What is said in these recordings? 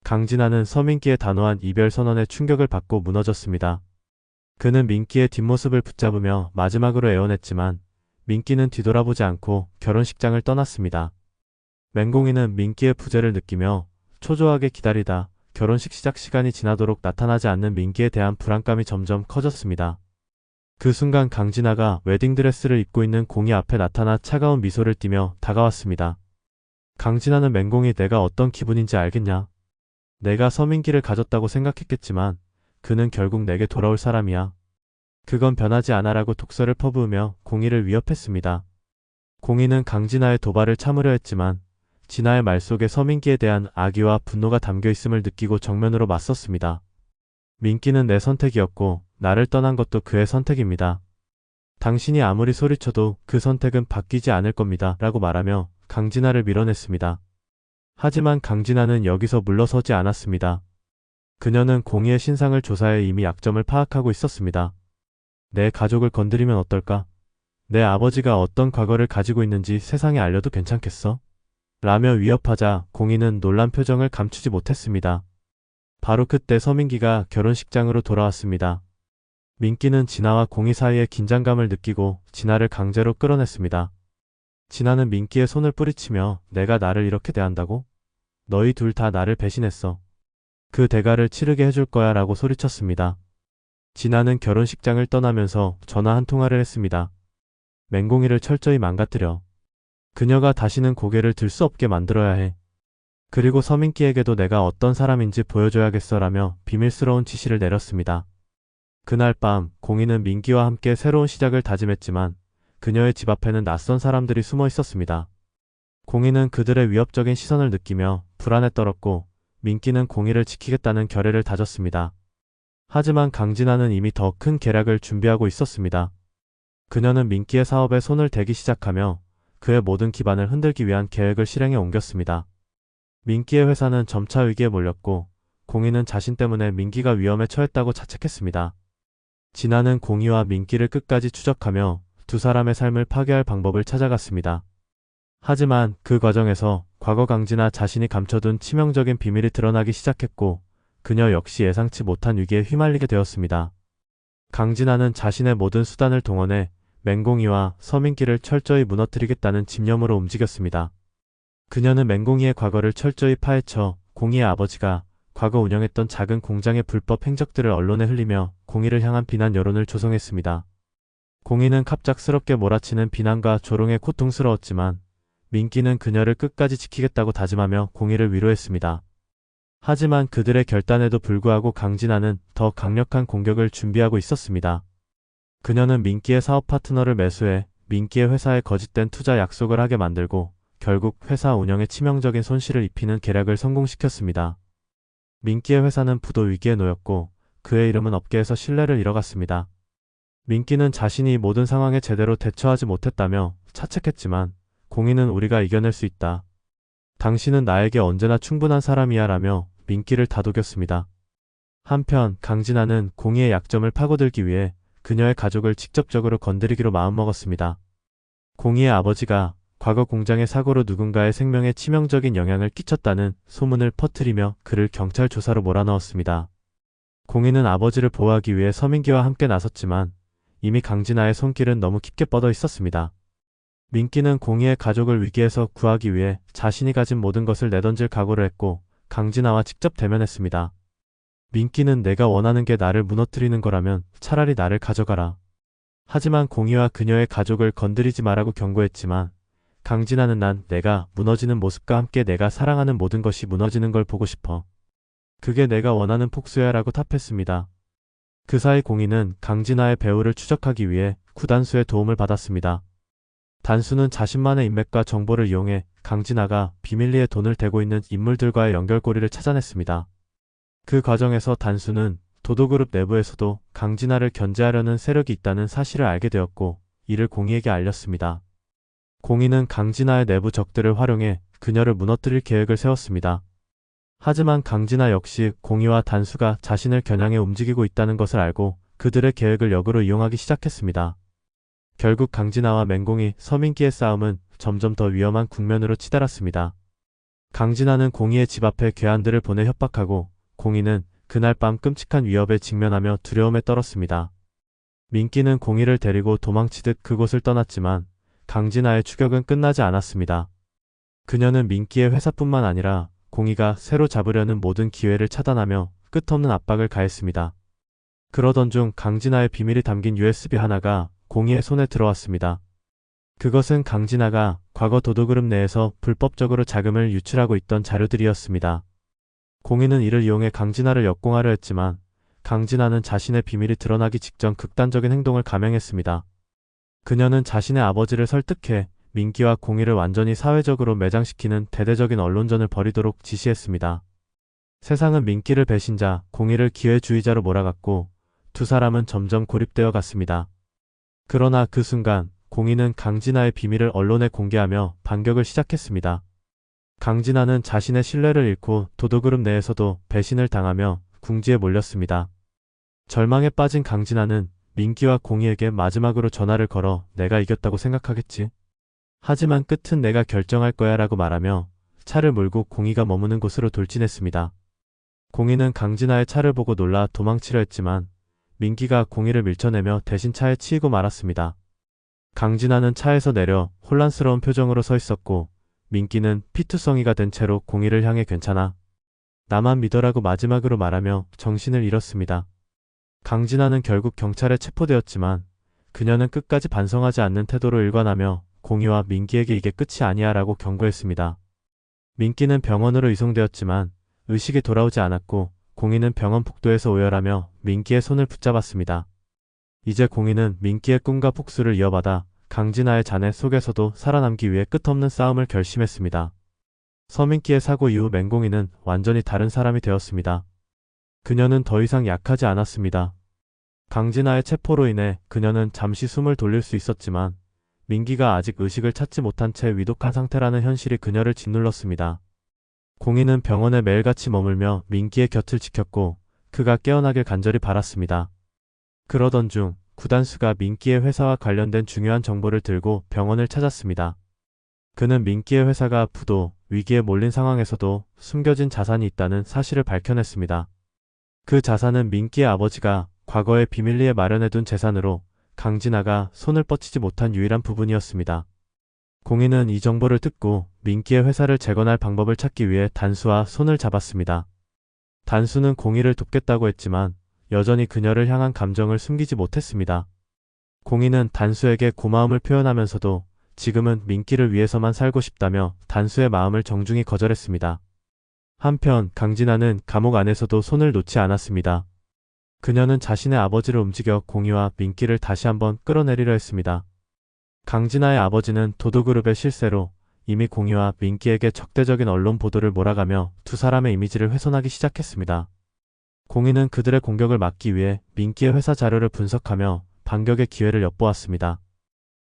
강진아는 서민기의 단호한 이별 선언에 충격을 받고 무너졌습니다. 그는 민기의 뒷모습을 붙잡으며 마지막으로 애원했지만 민기는 뒤돌아보지 않고 결혼식장을 떠났습니다. 맹공이는 민기의 부재를 느끼며 초조하게 기다리다 결혼식 시작 시간이 지나도록 나타나지 않는 민기에 대한 불안감이 점점 커졌습니다. 그 순간 강진아가 웨딩드레스를 입고 있는 공이 앞에 나타나 차가운 미소를 띠며 다가왔습니다. 강진아는 맹공이 내가 어떤 기분인지 알겠냐? 내가 서민기를 가졌다고 생각했겠지만 그는 결국 내게 돌아올 사람이야. 그건 변하지 않아라고 독설을 퍼부으며 공이를 위협했습니다. 공이는 강진아의 도발을 참으려 했지만 진아의 말 속에 서민기에 대한 악의와 분노가 담겨 있음을 느끼고 정면으로 맞섰습니다. 민기는 내 선택이었고 나를 떠난 것도 그의 선택입니다. 당신이 아무리 소리쳐도 그 선택은 바뀌지 않을 겁니다. 라고 말하며 강진아를 밀어냈습니다. 하지만 강진아는 여기서 물러서지 않았습니다. 그녀는 공이의 신상을 조사해 이미 약점을 파악하고 있었습니다. 내 가족을 건드리면 어떨까? 내 아버지가 어떤 과거를 가지고 있는지 세상에 알려도 괜찮겠어? 라며 위협하자 공이는 놀란 표정을 감추지 못했습니다. 바로 그때 서민기가 결혼식장으로 돌아왔습니다. 민기는 진아와 공이 사이에 긴장감을 느끼고 진아를 강제로 끌어냈습니다. 진아는 민기의 손을 뿌리치며 내가 나를 이렇게 대한다고? 너희 둘 다 나를 배신했어. 그 대가를 치르게 해줄 거야 라고 소리쳤습니다. 진아는 결혼식장을 떠나면서 전화 한 통화를 했습니다. 맹공이를 철저히 망가뜨려. 그녀가 다시는 고개를 들 수 없게 만들어야 해. 그리고 서민기에게도 내가 어떤 사람인지 보여줘야겠어 라며 비밀스러운 지시를 내렸습니다. 그날 밤 공이는 민기와 함께 새로운 시작을 다짐했지만 그녀의 집 앞에는 낯선 사람들이 숨어 있었습니다. 공이는 그들의 위협적인 시선을 느끼며 불안에 떨었고 민기는 공이를 지키겠다는 결의를 다졌습니다. 하지만 강진아는 이미 더 큰 계략을 준비하고 있었습니다. 그녀는 민기의 사업에 손을 대기 시작하며 그의 모든 기반을 흔들기 위한 계획을 실행에 옮겼습니다. 민기의 회사는 점차 위기에 몰렸고 공이는 자신 때문에 민기가 위험에 처했다고 자책했습니다. 진아는 공이와 민기를 끝까지 추적하며 두 사람의 삶을 파괴할 방법을 찾아갔습니다. 하지만 그 과정에서 과거 강진아 자신이 감춰둔 치명적인 비밀이 드러나기 시작했고 그녀 역시 예상치 못한 위기에 휘말리게 되었습니다. 강진아는 자신의 모든 수단을 동원해 맹공이와 서민기를 철저히 무너뜨리겠다는 집념으로 움직였습니다. 그녀는 맹공이의 과거를 철저히 파헤쳐 공이의 아버지가 과거 운영했던 작은 공장의 불법 행적들을 언론에 흘리며 공이를 향한 비난 여론을 조성했습니다. 공이는 갑작스럽게 몰아치는 비난과 조롱에 고통스러웠지만 민기는 그녀를 끝까지 지키겠다고 다짐하며 공이를 위로했습니다. 하지만 그들의 결단에도 불구하고 강진아는 더 강력한 공격을 준비하고 있었습니다. 그녀는 민기의 사업 파트너를 매수해 민기의 회사에 거짓된 투자 약속을 하게 만들고 결국 회사 운영에 치명적인 손실을 입히는 계략을 성공시켰습니다. 민기의 회사는 부도 위기에 놓였고 그의 이름은 업계에서 신뢰를 잃어갔습니다. 민기는 자신이 모든 상황에 제대로 대처하지 못했다며 자책했지만 공이는 우리가 이겨낼 수 있다. 당신은 나에게 언제나 충분한 사람이야 라며 민기를 다독였습니다. 한편 강진아는 공이의 약점을 파고들기 위해 그녀의 가족을 직접적으로 건드리기로 마음먹었습니다. 공이의 아버지가 과거 공장의 사고로 누군가의 생명에 치명적인 영향을 끼쳤다는 소문을 퍼뜨리며 그를 경찰 조사로 몰아넣었습니다. 공이는 아버지를 보호하기 위해 서민기와 함께 나섰지만 이미 강진아의 손길은 너무 깊게 뻗어 있었습니다. 민기는 공이의 가족을 위기에서 구하기 위해 자신이 가진 모든 것을 내던질 각오를 했고 강진아와 직접 대면했습니다. 민기는 내가 원하는 게 나를 무너뜨리는 거라면 차라리 나를 가져가라. 하지만 공이와 그녀의 가족을 건드리지 말라고 경고했지만 강진아는 난 내가 무너지는 모습과 함께 내가 사랑하는 모든 것이 무너지는 걸 보고 싶어. 그게 내가 원하는 폭소야 라고 답했습니다. 그 사이 공이는 강진아의 배우를 추적하기 위해 구단수의 도움을 받았습니다. 단수는 자신만의 인맥과 정보를 이용해 강진아가 비밀리에 돈을 대고 있는 인물들과의 연결고리를 찾아냈습니다. 그 과정에서 단수는 도도그룹 내부에서도 강진아를 견제하려는 세력이 있다는 사실을 알게 되었고 이를 공이에게 알렸습니다. 공이는 강진아의 내부 적들을 활용해 그녀를 무너뜨릴 계획을 세웠습니다. 하지만 강진아 역시 공이와 단수가 자신을 겨냥해 움직이고 있다는 것을 알고 그들의 계획을 역으로 이용하기 시작했습니다. 결국 강진아와 맹공이 서민기의 싸움은 점점 더 위험한 국면으로 치달았습니다. 강진아는 공희의 집 앞에 괴한들을 보내 협박하고 공희는 그날 밤 끔찍한 위협에 직면하며 두려움에 떨었습니다. 민기는 공희를 데리고 도망치듯 그곳을 떠났지만 강진아의 추격은 끝나지 않았습니다. 그녀는 민기의 회사뿐만 아니라 공희가 새로 잡으려는 모든 기회를 차단하며 끝없는 압박을 가했습니다. 그러던 중 강진아의 비밀이 담긴 USB 하나가 공희의 손에 들어왔습니다. 그것은 강진아가 과거 도도그룹 내에서 불법적으로 자금을 유출하고 있던 자료들이었습니다. 공희는 이를 이용해 강진아를 역공하려 했지만 강진아는 자신의 비밀이 드러나기 직전 극단적인 행동을 감행했습니다. 그녀는 자신의 아버지를 설득해 민기와 공희를 완전히 사회적으로 매장시키는 대대적인 언론전을 벌이도록 지시했습니다. 세상은 민기를 배신자, 공희를 기회주의자로 몰아갔고 두 사람은 점점 고립되어 갔습니다. 그러나 그 순간 공희는 강진아의 비밀을 언론에 공개하며 반격을 시작했습니다. 강진아는 자신의 신뢰를 잃고 도도그룹 내에서도 배신을 당하며 궁지에 몰렸습니다. 절망에 빠진 강진아는 민기와 공희에게 마지막으로 전화를 걸어 내가 이겼다고 생각하겠지. 하지만 끝은 내가 결정할 거야 라고 말하며 차를 몰고 공희가 머무는 곳으로 돌진했습니다. 공희는 강진아의 차를 보고 놀라 도망치려 했지만 민기가 공희를 밀쳐내며 대신 차에 치이고 말았습니다. 강진아는 차에서 내려 혼란스러운 표정으로 서 있었고 민기는 피투성이가 된 채로 공희를 향해 괜찮아. 나만 믿어라고 마지막으로 말하며 정신을 잃었습니다. 강진아는 결국 경찰에 체포되었지만 그녀는 끝까지 반성하지 않는 태도로 일관하며 공희와 민기에게 이게 끝이 아니야 라고 경고했습니다. 민기는 병원으로 이송되었지만 의식이 돌아오지 않았고 공희는 병원 복도에서 오열하며 민기의 손을 붙잡았습니다. 이제 공희는 민기의 꿈과 복수를 이어받아 강진아의 잔해 속에서도 살아남기 위해 끝없는 싸움을 결심했습니다. 서민기의 사고 이후 맹공희는 완전히 다른 사람이 되었습니다. 그녀는 더 이상 약하지 않았습니다. 강진아의 체포로 인해 그녀는 잠시 숨을 돌릴 수 있었지만 민기가 아직 의식을 찾지 못한 채 위독한 상태라는 현실이 그녀를 짓눌렀습니다. 공희는 병원에 매일같이 머물며 민기의 곁을 지켰고 그가 깨어나길 간절히 바랐습니다. 그러던 중 구단수가 민기의 회사와 관련된 중요한 정보를 들고 병원을 찾았습니다. 그는 민기의 회사가 부도, 위기에 몰린 상황에서도 숨겨진 자산이 있다는 사실을 밝혀냈습니다. 그 자산은 민기의 아버지가 과거에 비밀리에 마련해둔 재산으로 강진아가 손을 뻗치지 못한 유일한 부분이었습니다. 공희는 이 정보를 듣고 민기의 회사를 재건할 방법을 찾기 위해 단수와 손을 잡았습니다. 단수는 공희를 돕겠다고 했지만 여전히 그녀를 향한 감정을 숨기지 못했습니다. 공희는 단수에게 고마움을 표현하면서도 지금은 민기를 위해서만 살고 싶다며 단수의 마음을 정중히 거절했습니다. 한편 강진아는 감옥 안에서도 손을 놓지 않았습니다. 그녀는 자신의 아버지를 움직여 공희와 민기를 다시 한번 끌어내리려 했습니다. 강진아의 아버지는 도도그룹의 실세로 이미 공희와 민기에게 적대적인 언론 보도를 몰아가며 두 사람의 이미지를 훼손하기 시작했습니다. 공희는 그들의 공격을 막기 위해 민기의 회사 자료를 분석하며 반격의 기회를 엿보았습니다.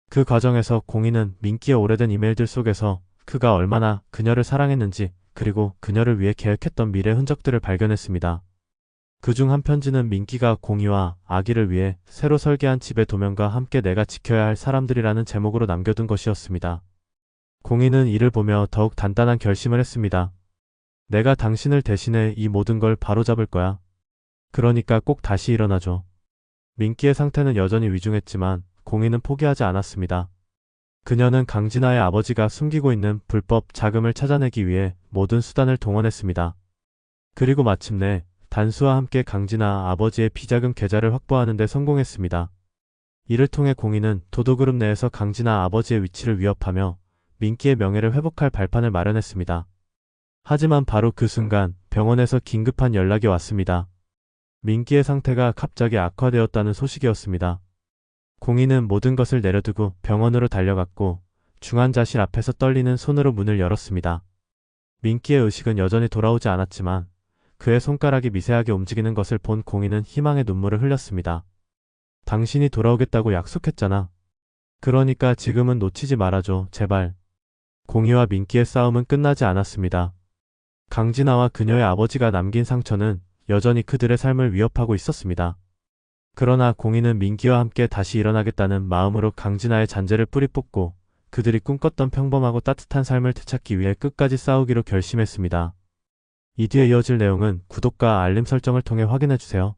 그 과정에서 공희는 민기의 오래된 이메일들 속에서 그가 얼마나 그녀를 사랑했는지 그리고 그녀를 위해 계획했던 미래 흔적들을 발견했습니다. 그중 한 편지는 민기가 공희와 아기를 위해 새로 설계한 집의 도면과 함께 내가 지켜야 할 사람들이라는 제목으로 남겨둔 것이었습니다. 공희는 이를 보며 더욱 단단한 결심을 했습니다. 내가 당신을 대신해 이 모든 걸 바로잡을 거야. 그러니까 꼭 다시 일어나줘. 민기의 상태는 여전히 위중했지만 공희는 포기하지 않았습니다. 그녀는 강진아의 아버지가 숨기고 있는 불법 자금을 찾아내기 위해 모든 수단을 동원했습니다. 그리고 마침내 단수와 함께 강진아 아버지의 비자금 계좌를 확보하는 데 성공했습니다. 이를 통해 공희는 도도그룹 내에서 강진아 아버지의 위치를 위협하며 민기의 명예를 회복할 발판을 마련했습니다. 하지만 바로 그 순간 병원에서 긴급한 연락이 왔습니다. 민기의 상태가 갑자기 악화되었다는 소식이었습니다. 공희는 모든 것을 내려두고 병원으로 달려갔고 중환자실 앞에서 떨리는 손으로 문을 열었습니다. 민기의 의식은 여전히 돌아오지 않았지만 그의 손가락이 미세하게 움직이는 것을 본 공희는 희망의 눈물을 흘렸습니다. 당신이 돌아오겠다고 약속했잖아. 그러니까 지금은 놓치지 말아줘, 제발. 공희와 민기의 싸움은 끝나지 않았습니다. 강진아와 그녀의 아버지가 남긴 상처는 여전히 그들의 삶을 위협하고 있었습니다. 그러나 공희는 민기와 함께 다시 일어나겠다는 마음으로 강진아의 잔재를 뿌리 뽑고 그들이 꿈꿨던 평범하고 따뜻한 삶을 되찾기 위해 끝까지 싸우기로 결심했습니다. 이 뒤에 이어질 내용은 구독과 알림 설정을 통해 확인해주세요.